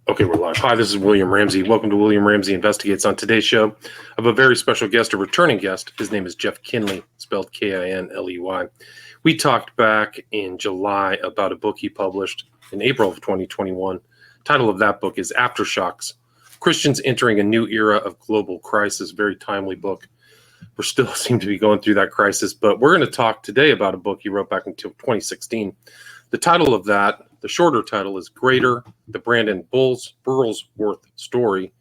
Okay, we're live. Hi, this is William Ramsey. Welcome to William Ramsey Investigates. On today's show, I have a very special guest, a returning guest. His name is Jeff Kinley, spelled Kinley. We talked back in July about a book he published in April of 2021. Title of that book is Aftershocks, Christians Entering a New Era of Global Crisis. Very timely book. We still seem to be going through that crisis, but we're going to talk today about a book he wrote back in 2016. The title of that, the shorter title, is Greater, the Brandon Burlsworth Story.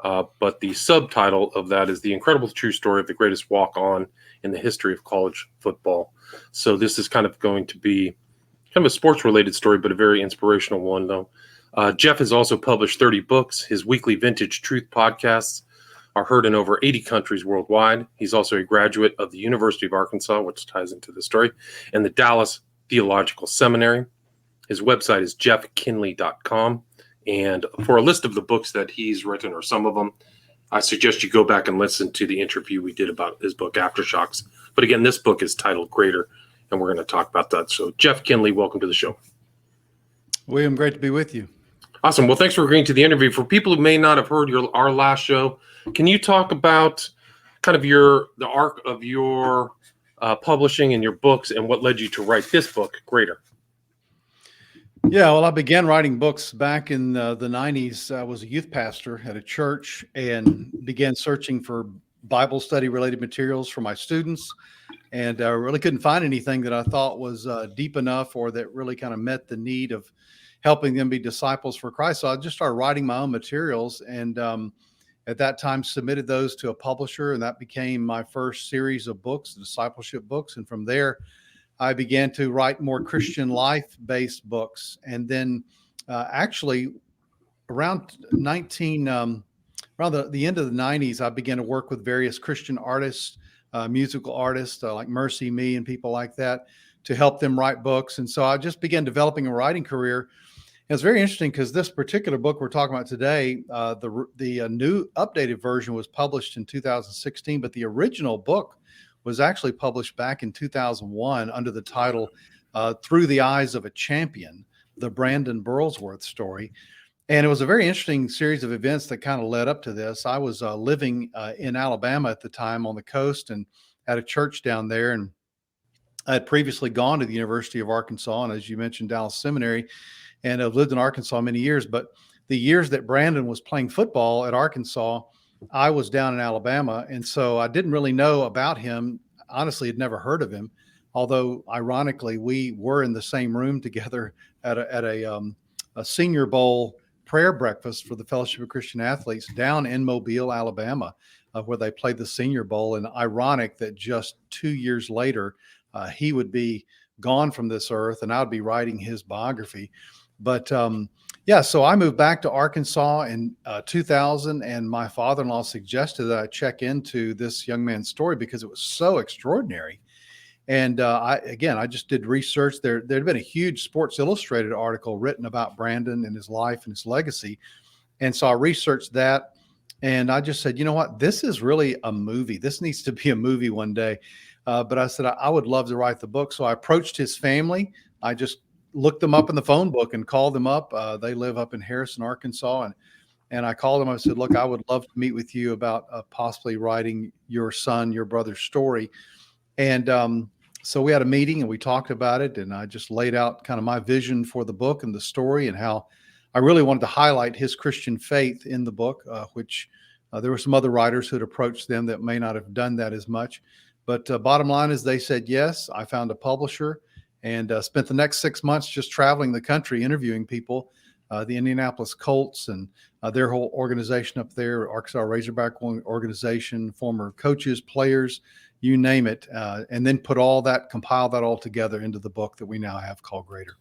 But the subtitle of that is The Incredible True Story of the Greatest Walk-On in the History of College Football. So this is kind of going to be kind of a sports-related story, but a very inspirational one, though. Jeff has also published 30 books. His weekly Vintage Truth podcasts are heard in over 80 countries worldwide. He's also a graduate of the University of Arkansas, which ties into the story, and the Dallas Theological Seminary. His website is jeffkinley.com. And for a list of the books that he's written, or some of them, I suggest you go back and listen to the interview we did about his book, Aftershocks. But again, this book is titled Greater, and we're going to talk about that. So, Jeff Kinley, welcome to the show. William, great to be with you. Awesome. Well, thanks for agreeing to the interview. For people who may not have heard our last show, can you talk about kind of the arc of your publishing and your books and what led you to write this book, Greater? Yeah, well, I began writing books back in the 90s. I was a youth pastor at a church and began searching for Bible study related materials for my students. And I really couldn't find anything that I thought was deep enough or that really kind of met the need of helping them be disciples for Christ. So I just started writing my own materials and at that time submitted those to a publisher, and that became my first series of books, discipleship books. And from there, I began to write more Christian life-based books. And then actually around the end of the 90s, I began to work with various Christian artists, musical artists like Mercy Me and people like that to help them write books. And so I just began developing a writing career. And it's very interesting because this particular book we're talking about today, the new updated version was published in 2016, but the original book was actually published back in 2001 under the title Through the Eyes of a Champion, the Brandon Burlsworth story. And it was a very interesting series of events that kind of led up to this. I was living in Alabama at the time on the coast and at a church down there. And I had previously gone to the University of Arkansas, and as you mentioned, Dallas Seminary, and I've lived in Arkansas many years. But the years that Brandon was playing football at Arkansas, I was down in Alabama, and so I didn't really know about him. Honestly, had never heard of him, although ironically, we were in the same room together at a Senior Bowl prayer breakfast for the Fellowship of Christian Athletes down in Mobile, Alabama, where they played the Senior Bowl. And ironic that just 2 years later, he would be gone from this earth, and I would be writing his biography. But yeah, so I moved back to Arkansas in 2000, and my father-in-law suggested that I check into this young man's story because it was so extraordinary. And I just did research. There'd been a huge Sports Illustrated article written about Brandon and his life and his legacy. And so I researched that, and I just said, you know what, this is really a movie. This needs to be a movie one day. But I said, I would love to write the book. So I approached his family. I just looked them up in the phone book and called them up. They live up in Harrison, Arkansas. And I called them. I said, look, I would love to meet with you about possibly writing your brother's story. And so we had a meeting and we talked about it. And I just laid out kind of my vision for the book and the story and how I really wanted to highlight his Christian faith in the book, which there were some other writers who had approached them that may not have done that as much. But bottom line is they said yes. I found a publisher and spent the next 6 months just traveling the country, interviewing people, the Indianapolis Colts and their whole organization up there, Arkansas Razorback organization, former coaches, players, you name it, and then compile that all together into the book that we now have called Greater.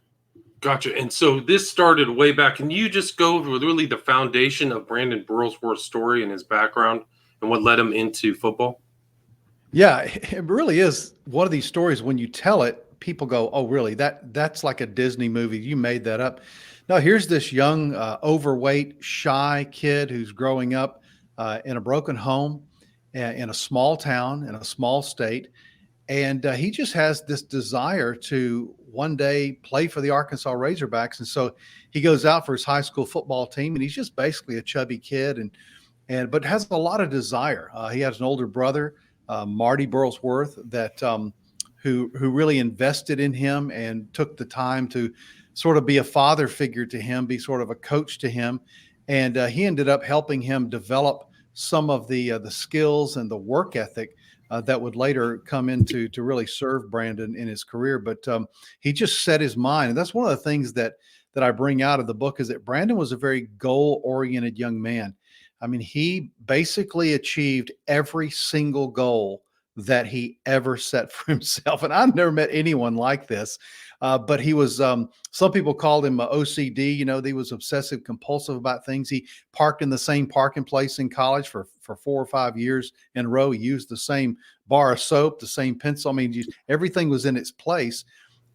Gotcha. And so this started way back. Can you just go over really the foundation of Brandon Burlsworth's story and his background and what led him into football? Yeah, it really is one of these stories. When you tell it, people go, oh, really? That's like a Disney movie. You made that up. No, here's this young, overweight, shy kid who's growing up in a broken home in a small town, in a small state. And he just has this desire to one day play for the Arkansas Razorbacks. And so he goes out for his high school football team, and he's just basically a chubby kid, but has a lot of desire. He has an older brother, Marty Burlsworth, that who really invested in him and took the time to sort of be a father figure to him, be sort of a coach to him, and he ended up helping him develop some of the skills and the work ethic that would later come into to really serve Brandon in his career. But he just set his mind, and that's one of the things that I bring out of the book is that Brandon was a very goal-oriented young man. I mean, he basically achieved every single goal that he ever set for himself. And I've never met anyone like this. But he was, some people called him OCD. You know, he was obsessive compulsive about things. He parked in the same parking place in college for 4 or 5 years in a row. He used the same bar of soap, the same pencil. I mean, everything was in its place.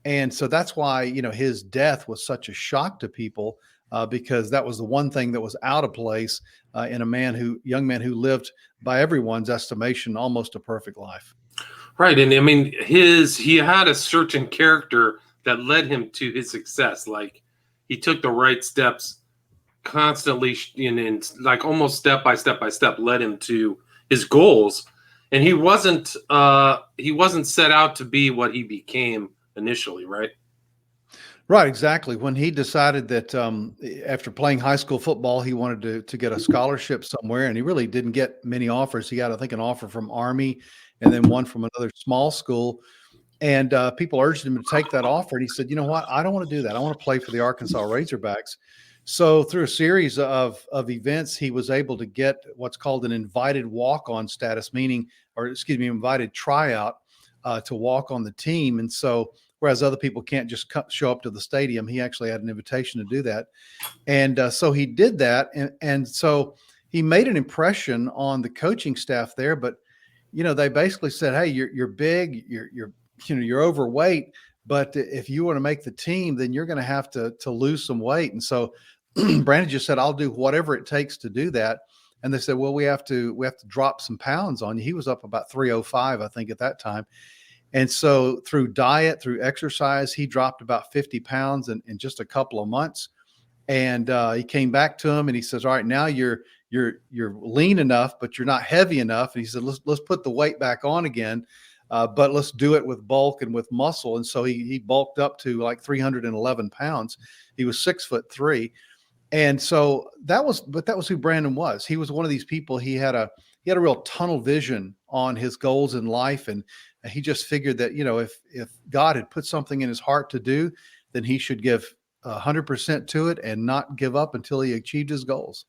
And so that's why, you know, his death was such a shock to people, because that was the one thing that was out of place in young man who lived, by everyone's estimation, almost a perfect life. Right. And I mean, he had a certain character that led him to his success. Like, he took the right steps constantly, and like almost step by step led him to his goals. And he wasn't set out to be what he became initially, right? Right, exactly. When he decided that after playing high school football, he wanted to get a scholarship somewhere, and he really didn't get many offers. He got, I think, an offer from Army and then one from another small school. And people urged him to take that offer. And he said, you know what? I don't want to do that. I want to play for the Arkansas Razorbacks. So through a series of events, he was able to get what's called an invited walk-on status, invited tryout to walk on the team. And so, whereas other people can't just show up to the stadium, he actually had an invitation to do that. And so he did that. And so he made an impression on the coaching staff there. But, you know, they basically said, hey, you're big, you're overweight, but if you want to make the team, then you're going to have to lose some weight. And so Brandon just said, I'll do whatever it takes to do that. And they said, well, we have to drop some pounds on you. He was up about 305, I think, at that time. And so through diet, through exercise, he dropped about 50 pounds in just a couple of months. And he came back to him and he says, all right, now you're lean enough, but you're not heavy enough. And he said, let's put the weight back on again. But let's do it with bulk and with muscle. And so he bulked up to like 311 pounds. He was 6'3". And so that was who Brandon was. He was one of these people. He had a real tunnel vision on his goals in life. And he just figured that, you know, if God had put something in his heart to do, then he should give 100% to it and not give up until he achieved his goals.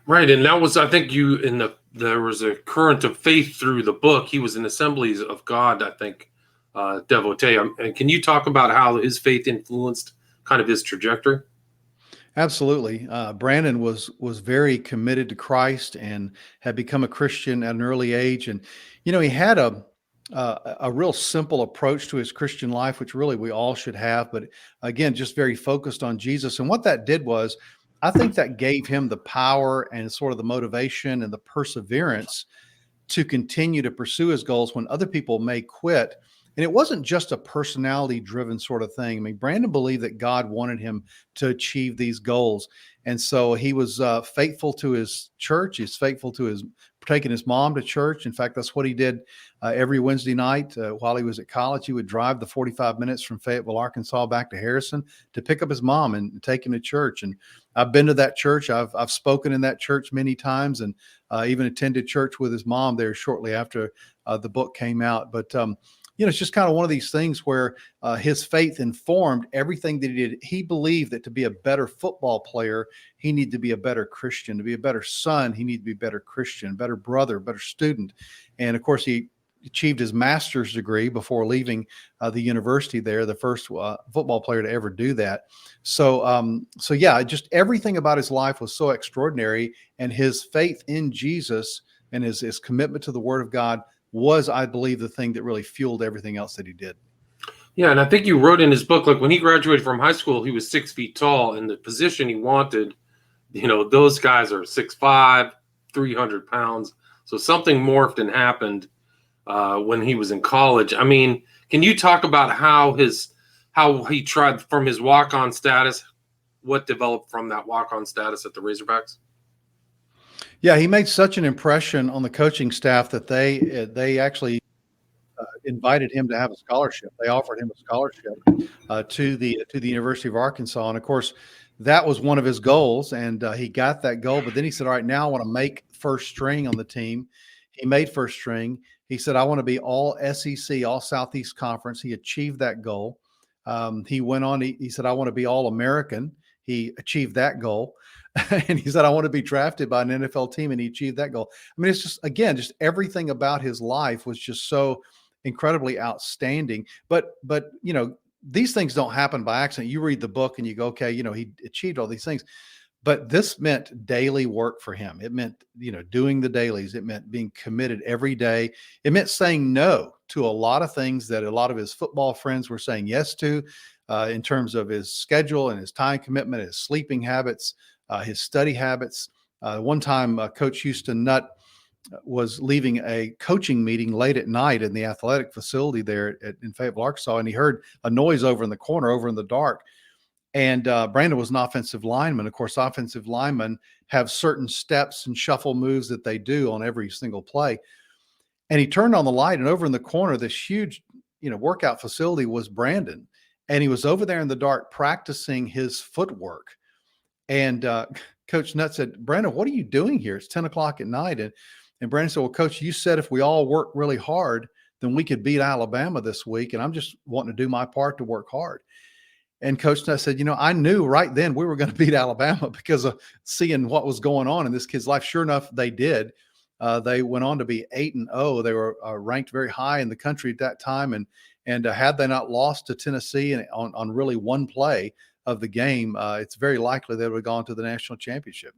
Right. And that was, I think, there was a current of faith through the book. He was an Assemblies of God, I think, devotee. And can you talk about how his faith influenced kind of his trajectory? Absolutely. Brandon was very committed to Christ and had become a Christian at an early age. And, you know, he had a real simple approach to his Christian life, which really we all should have. But again, just very focused on Jesus. And what that did was, I think that gave him the power and sort of the motivation and the perseverance to continue to pursue his goals when other people may quit. And it wasn't just a personality driven sort of thing. I mean, Brandon believed that God wanted him to achieve these goals. And so he was faithful to his church. He's faithful to taking his mom to church. In fact, that's what he did every Wednesday night while he was at college. He would drive the 45 minutes from Fayetteville, Arkansas back to Harrison to pick up his mom and take him to church. And I've been to that church. I've spoken in that church many times, and even attended church with his mom there shortly after the book came out. But you know, it's just kind of one of these things where his faith informed everything that he did. He believed that to be a better football player, he needed to be a better Christian. To be a better son, he needed to be a better Christian, better brother, better student. And of course, he achieved his master's degree before leaving the university there, the first football player to ever do that. So yeah, just everything about his life was so extraordinary. And his faith in Jesus and his commitment to the Word of God was, I believe, the thing that really fueled everything else that he did. Yeah, and I think you wrote in his book, like when he graduated from high school, he was 6 feet tall, and the position he wanted, you know, those guys are 6'5", 300 pounds. So something morphed and happened when he was in college. I mean, can you talk about how he tried from his walk-on status, what developed from that walk-on status at the Razorbacks? Yeah, he made such an impression on the coaching staff that they actually invited him to have a scholarship. They offered him a scholarship to the University of Arkansas, and of course, that was one of his goals, and he got that goal. But then he said, "All right, now I want to make first string on the team." He made first string. He said, "I want to be all SEC, all Southeast Conference." He achieved that goal. He went on. He said, "I want to be all American." He achieved that goal. And he said, "I want to be drafted by an NFL team," and he achieved that goal. I mean, it's just, again, just everything about his life was just so incredibly outstanding. But these things don't happen by accident. You read the book and you go, okay, he achieved all these things. But this meant daily work for him. It meant, doing the dailies. It meant being committed every day. It meant saying no to a lot of things that a lot of his football friends were saying yes to, in terms of his schedule and his time commitment, his sleeping habits, his study habits. One time, Coach Houston Nutt was leaving a coaching meeting late at night in the athletic facility there in Fayetteville, Arkansas, and he heard a noise over in the corner, over in the dark. And Brandon was an offensive lineman. Of course, offensive linemen have certain steps and shuffle moves that they do on every single play. And he turned on the light, and over in the corner, this huge, workout facility was Brandon. And he was over there in the dark practicing his footwork. And Coach Nutt said, "Brandon, what are you doing here? It's 10 o'clock at night." And Brandon said, "Well, Coach, you said if we all work really hard, then we could beat Alabama this week. And I'm just wanting to do my part to work hard." And Coach Nutt said, "I knew right then we were going to beat Alabama because of seeing what was going on in this kid's life." Sure enough, they did. They went on to be 8-0. They were ranked very high in the country at that time. And had they not lost to Tennessee on really one play of the game, it's very likely they would have gone to the national championship.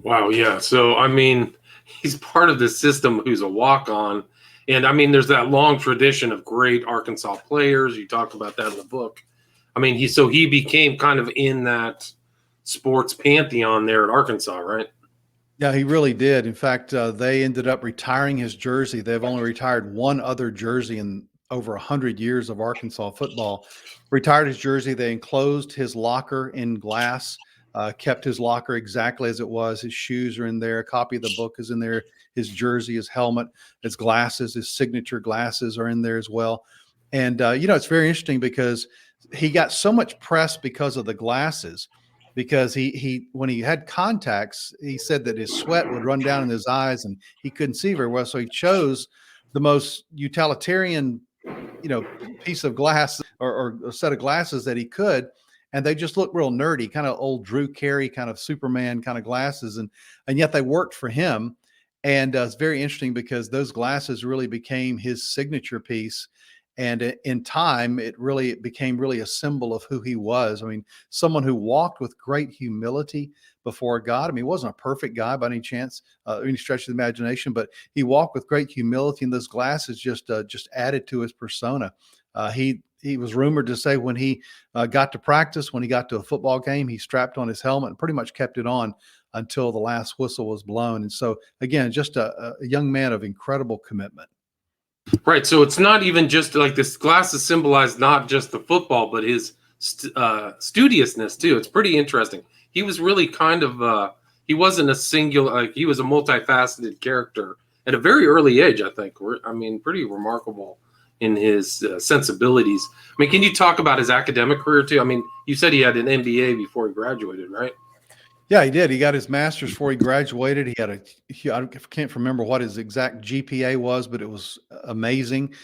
Wow, yeah. So, I mean, he's part of the system who's a walk-on. And, I mean, there's that long tradition of great Arkansas players. You talked about that in the book. I mean, he became kind of in that sports pantheon there at Arkansas, right? Yeah, he really did. In fact, they ended up retiring his jersey. They've only retired one other jersey in over 100 years of Arkansas football. Retired his jersey. They enclosed his locker in glass, kept his locker exactly as it was. His shoes are in there. A copy of the book is in there. His jersey, his helmet, his glasses, his signature glasses are in there as well. And, it's very interesting because he got so much press because of the glasses, because he when he had contacts, he said that his sweat would run down in his eyes and he couldn't see very well. So he chose the most utilitarian, piece of glass or a set of glasses that he could. And they just looked real nerdy, kind of old Drew Carey, kind of Superman kind of glasses. And yet they worked for him. And it's very interesting because those glasses really became his signature piece. And in time, it became really a symbol of who he was. I mean, someone who walked with great humility before God. I mean, he wasn't a perfect guy by any chance, any stretch of the imagination, but he walked with great humility, and those glasses just added to his persona. He was rumored to say when he got to practice, when he got to a football game, he strapped on his helmet and pretty much kept it on until the last whistle was blown. And so, again, just a young man of incredible commitment. Right. So it's not even just like this glasses symbolize not just the football, but his studiousness too. It's pretty interesting. He was really kind of he wasn't a singular, like he was a multifaceted character at a very early age, I think. I mean, pretty remarkable in his sensibilities. I mean, can you talk about his academic career too? I mean, you said he had an MBA before he graduated, right? Yeah, he did. He got his master's before he graduated. He had I can't remember what his exact GPA was, but it was amazing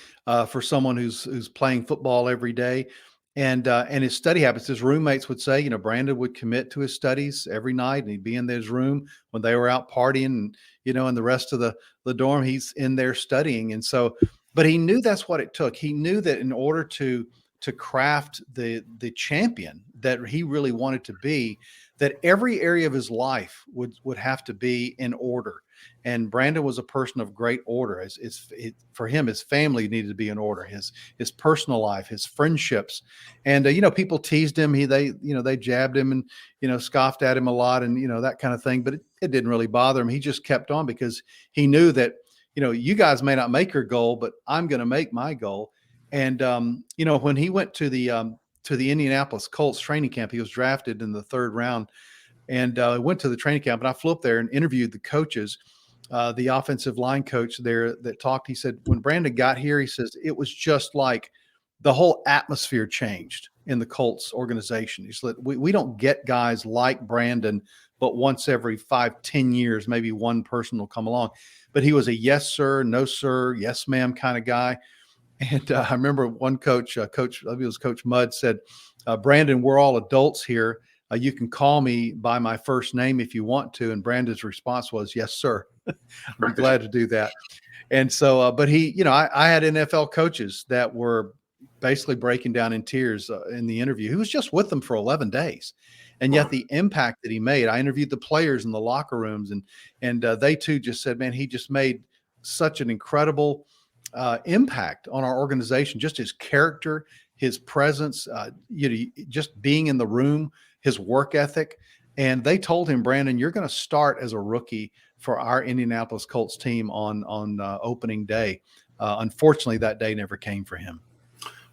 for someone who's playing football every day. And his study habits, his roommates would say, Brandon would commit to his studies every night, and he'd be in his room when they were out partying, and and the rest of the dorm, he's in there studying. And so, but he knew that's what it took. He knew that in order to craft the champion that he really wanted to be, that every area of his life would have to be in order. And Brandon was a person of great order. For him, his family needed to be in order. His personal life, his friendships, and people teased him. They jabbed him and scoffed at him a lot, and that kind of thing. But it didn't really bother him. He just kept on because he knew that you guys may not make your goal, but I'm going to make my goal. And, when he went to the Indianapolis Colts training camp, he was drafted in the third round, and went to the training camp, and I flew up there and interviewed the coaches. The offensive line coach there that talked, he said, when Brandon got here, he says, it was just like the whole atmosphere changed in the Colts organization. He said, we don't get guys like Brandon, but once every 5-10 years, maybe one person will come along. But he was a yes, sir, no, sir, yes, ma'am kind of guy. And I remember one coach, I think it was Coach Mudd, said, Brandon, we're all adults here. You can call me by my first name if you want to. And Brandon's response was, yes, sir. I'd be glad to do that. And so, but he, I had NFL coaches that were basically breaking down in tears in the interview. He was just with them for 11 days. And yet the impact that he made, I interviewed the players in the locker rooms, and they too just said, man, he just made such an incredible impact on our organization. Just his character, his presence, just being in the room, his work ethic. And they told him, Brandon, you're going to start as a rookie for our Indianapolis Colts team on opening day. Unfortunately, that day never came for him.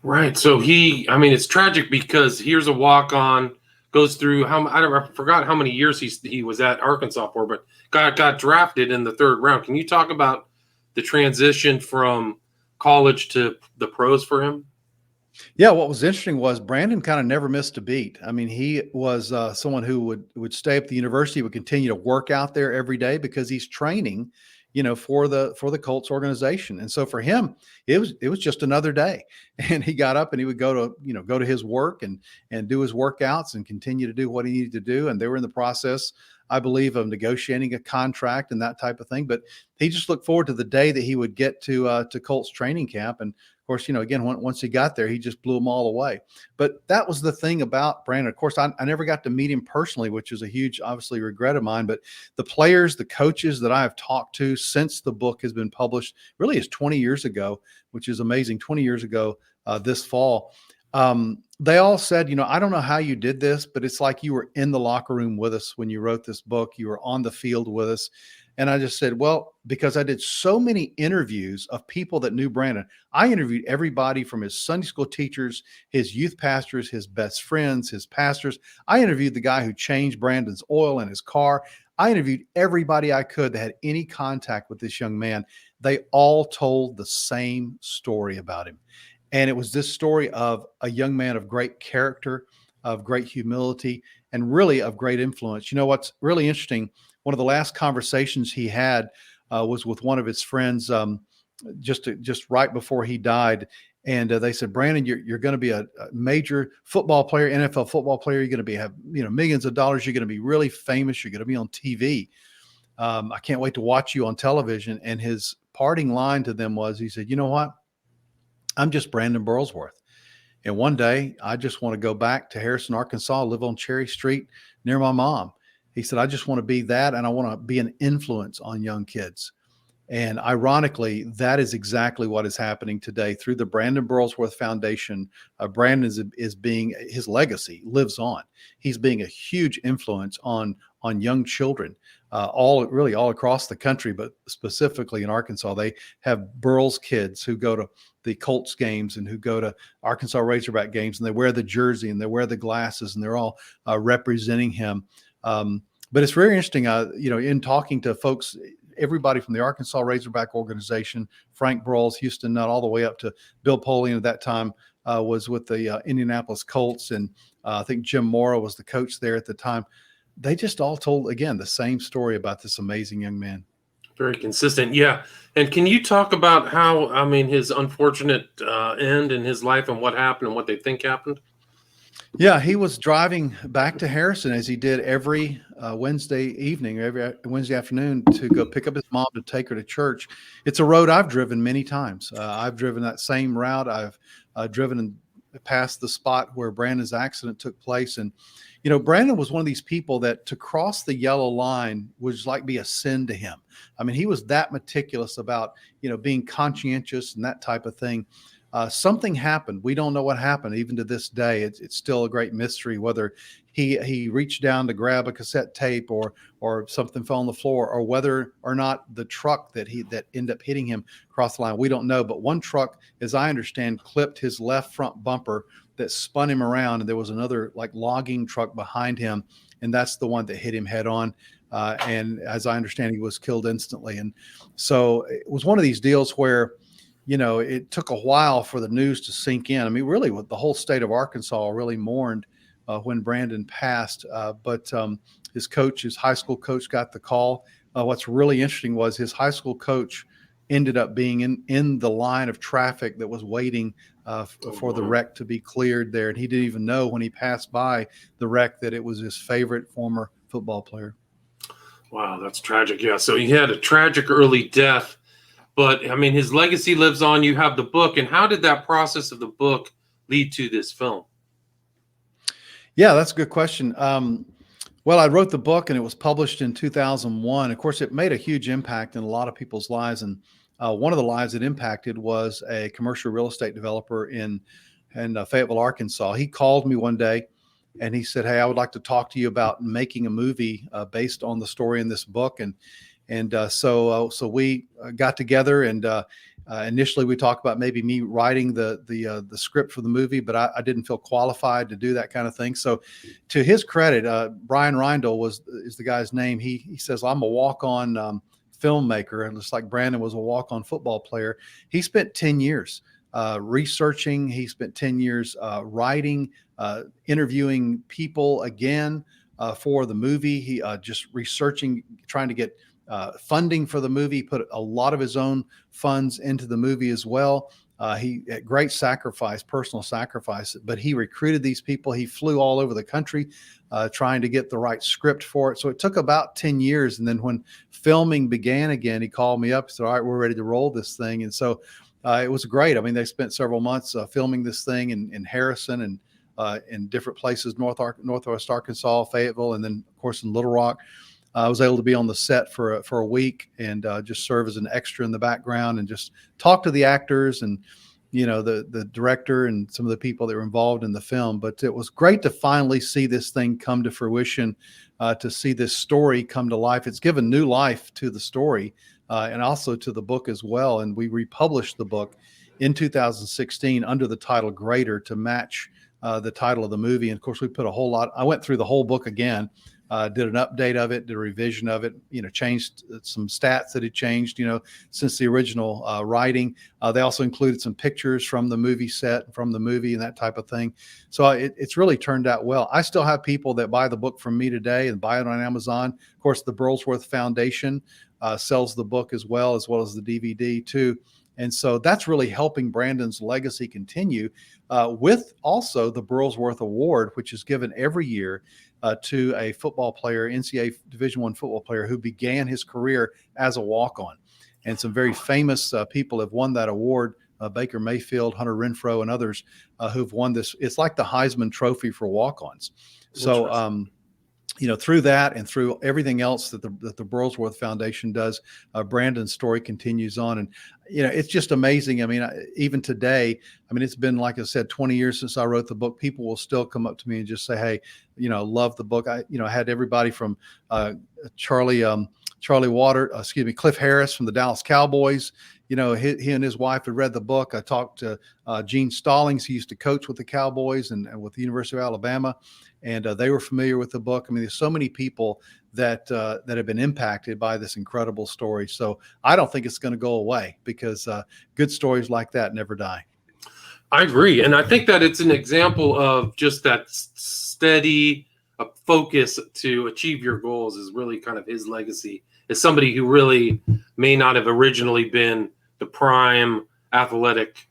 Right. So it's tragic because here's a walk-on, goes through I forgot how many years he was at Arkansas for, but got drafted in the third round. Can you talk about the transition from college to the pros for him? Yeah, what was interesting was Brandon kind of never missed a beat. I mean, he was someone who would stay at the university, would continue to work out there every day because he's training, for the Colts organization. And so for him, it was just another day. And he got up and he would go to his work and do his workouts and continue to do what he needed to do. And they were in the process, I believe, of negotiating a contract and that type of thing. But he just looked forward to the day that he would get to Colts training camp. And of course, again, once he got there, he just blew them all away. But that was the thing about Brandon. Of course, I never got to meet him personally, which is a huge, obviously, regret of mine. But the players, the coaches that I have talked to since the book has been published, really is 20 years ago, which is amazing. 20 years ago this fall. They all said, I don't know how you did this, but it's like you were in the locker room with us when you wrote this book. You were on the field with us. And I just said, well, because I did so many interviews of people that knew Brandon. I interviewed everybody from his Sunday school teachers, his youth pastors, his best friends, his pastors. I interviewed the guy who changed Brandon's oil in his car. I interviewed everybody I could that had any contact with this young man. They all told the same story about him. And it was this story of a young man of great character, of great humility, and really of great influence. What's really interesting, one of the last conversations he had was with one of his friends just right before he died. And they said, Brandon, you're going to be a major football player, NFL football player. You're going to have millions of dollars. You're going to be really famous. You're going to be on TV. I can't wait to watch you on television. And his parting line to them was, he said, you know what? I'm just Brandon Burlsworth. And one day I just want to go back to Harrison, Arkansas, live on Cherry Street near my mom. He said, I just want to be that. And I want to be an influence on young kids. And ironically, that is exactly what is happening today through the Brandon Burlsworth Foundation. Brandon is being, his legacy lives on. He's being a huge influence on young children, all across the country, but specifically in Arkansas. They have Burls kids who go to the Colts games and who go to Arkansas Razorback games, and they wear the jersey and they wear the glasses, and they're all representing him. But it's very interesting, in talking to folks, everybody from the Arkansas Razorback organization, Frank Broyles, Houston Nutt, all the way up to Bill Polian at that time was with the Indianapolis Colts. And I think Jim Mora was the coach there at the time. They just all told, again, the same story about this amazing young man. Very consistent. Yeah. And can you talk about how, his unfortunate end in his life and what happened and what they think happened? Yeah, he was driving back to Harrison as he did every Wednesday evening, every Wednesday afternoon to go pick up his mom to take her to church. It's a road I've driven many times. I've driven that same route. I've driven past the spot where Brandon's accident took place. And, Brandon was one of these people that to cross the yellow line was like be a sin to him. He was that meticulous about, being conscientious and that type of thing. Something happened. We don't know what happened. Even to this day, it's still a great mystery whether he reached down to grab a cassette tape or something fell on the floor, or whether or not the truck that ended up hitting him across the line. We don't know. But one truck, as I understand, clipped his left front bumper that spun him around, and there was another like logging truck behind him, and that's the one that hit him head on. And as I understand, he was killed instantly. And so it was one of these deals where, it took a while for the news to sink in. I mean, really, what the whole state of Arkansas really mourned when Brandon passed. But his high school coach, got the call. What's really interesting was his high school coach ended up being in the line of traffic that was waiting for the wreck to be cleared there. And he didn't even know when he passed by the wreck that it was his favorite former football player. Wow, that's tragic. Yeah, so he had a tragic early death, but I mean, his legacy lives on. You have the book, and how did that process of the book lead to this film? Yeah, that's a good question. Well, I wrote the book, and it was published in 2001. Of course, it made a huge impact in a lot of people's lives, and one of the lives it impacted was a commercial real estate developer in Fayetteville, Arkansas. He called me one day, and he said, "Hey, I would like to talk to you about making a movie based on the story in this book." So we got together, and initially we talked about maybe me writing the script for the movie, but I didn't feel qualified to do that kind of thing. So, to his credit, Brian Reindl is the guy's name. He says, "I'm a walk-on filmmaker," and just like Brandon was a walk-on football player. He spent 10 years researching. He spent 10 years writing, interviewing people again for the movie. He just researching, trying to get funding for the movie. He put a lot of his own funds into the movie as well. He at great sacrifice, personal sacrifice, but he recruited these people. He flew all over the country trying to get the right script for it. So it took about 10 years. And then when filming began again, he called me up and said, "All right, we're ready to roll this thing." And so it was great. I mean, they spent several months filming this thing in Harrison and in different places, Northwest Arkansas, Fayetteville, and then, of course, in Little Rock. I was able to be on the set for a week and just serve as an extra in the background and just talk to the actors and, the director and some of the people that were involved in the film. But it was great to finally see this thing come to fruition, to see this story come to life. It's given new life to the story and also to the book as well. And we republished the book in 2016 under the title Greater to match the title of the movie. And of course, we put a whole lot. I went through the whole book again. Did an update of it, did a revision of it, changed some stats that had changed, since the original writing. They also included some pictures from the movie set, from the movie and that type of thing. So it's really turned out well. I still have people that buy the book from me today and buy it on Amazon. Of course, the Burlsworth Foundation sells the book as well as the DVD too. And so that's really helping Brandon's legacy continue with also the Burlsworth Award, which is given every year to a football player, NCAA Division I football player who began his career as a walk-on. And some very famous people have won that award, Baker Mayfield, Hunter Renfrow, and others who've won this. It's like the Heisman Trophy for walk-ons. So, through that and through everything else that the Burlsworth Foundation does, Brandon's story continues on. And, it's just amazing. I mean, even today, it's been, like I said, 20 years since I wrote the book. People will still come up to me and just say, "Hey, love the book." I had everybody from Cliff Harris from the Dallas Cowboys. He and his wife had read the book. I talked to Gene Stallings. He used to coach with the Cowboys and with the University of Alabama, and they were familiar with the book. I mean, there's so many people that have been impacted by this incredible story. So I don't think it's going to go away because good stories like that never die. I agree. And I think that it's an example of just that steady focus to achieve your goals is really kind of his legacy. As somebody who really may not have originally been the prime athletic,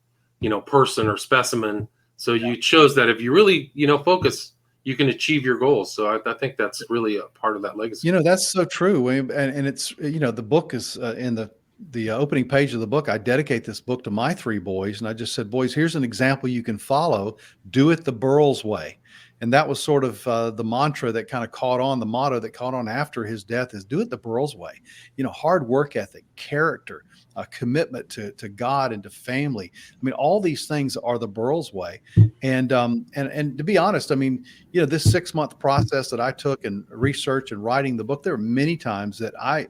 person or specimen. So you chose that if you really, focus, you can achieve your goals. So I think that's really a part of that legacy. That's so true. And it's, the book is in the opening page of the book. I dedicate this book to my three boys. And I just said, "Boys, here's an example you can follow. Do it the Burls way." And that was sort of the mantra that kind of caught on, the motto that caught on after his death is do it the Burls way. Hard work ethic, character, commitment to God and to family. I mean, all these things are the Burls way. And to be honest, I mean, this 6-month process that I took in research and writing the book, there were many times that I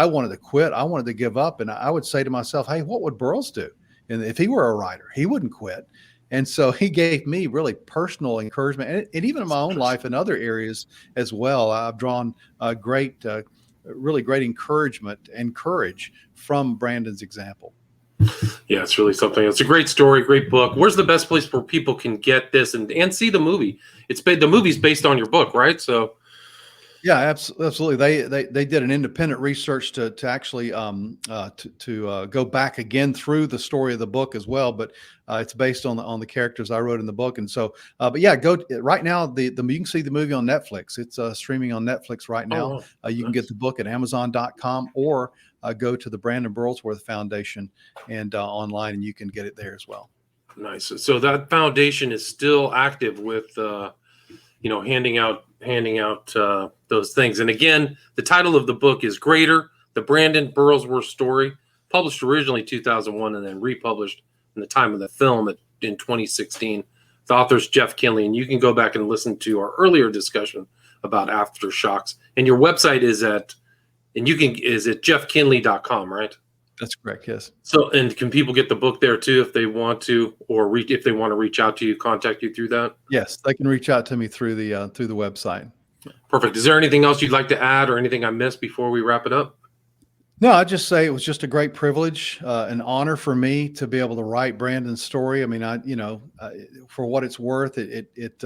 wanted to quit. I wanted to give up. And I would say to myself, hey, what would Burls do? And if he were a writer, he wouldn't quit. And so he gave me really personal encouragement, and even in my own life in other areas as well. I've drawn really great encouragement and courage from Brandon's example. Yeah, it's really something. It's a great story, great book. Where's the best place where people can get this and see the movie? The movie's based on your book, right? So. Yeah, absolutely. They did an independent research to actually go back again through the story of the book as well, but it's based on the characters I wrote in the book. And so, but yeah, go right now. You can see the movie on Netflix. It's streaming on Netflix right now. You can get the book at Amazon.com or go to the Brandon Burlsworth Foundation and online, and you can get it there as well. Nice. So that foundation is still active with handing out those things. And again, the title of the book is Greater, the Brandon Burlsworth Story, published originally 2001 and then republished in the time of the film in 2016. The author's Jeff Kinley, and you can go back and listen to our earlier discussion about aftershocks. And your website is at jeffkinley.com, right? That's correct. Yes. So, and can people get the book there too if they want to, or if they want to reach out to you, contact you through that? Yes, they can reach out to me through the website. Perfect. Is there anything else you'd like to add or anything I missed before we wrap it up? No, I'd just say it was just a great privilege, an honor for me to be able to write Brandon's story. I mean, for what it's worth, it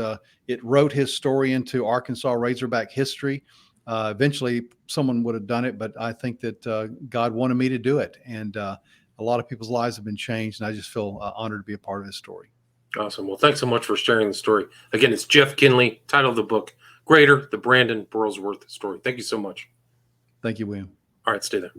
wrote his story into Arkansas Razorback history. Eventually someone would have done it, but I think that God wanted me to do it. And a lot of people's lives have been changed, and I just feel honored to be a part of his story. Awesome. Well, thanks so much for sharing the story. Again, it's Jeff Kinley, title of the book, Greater, the Brandon Burlsworth Story. Thank you so much. Thank you, William. All right, stay there.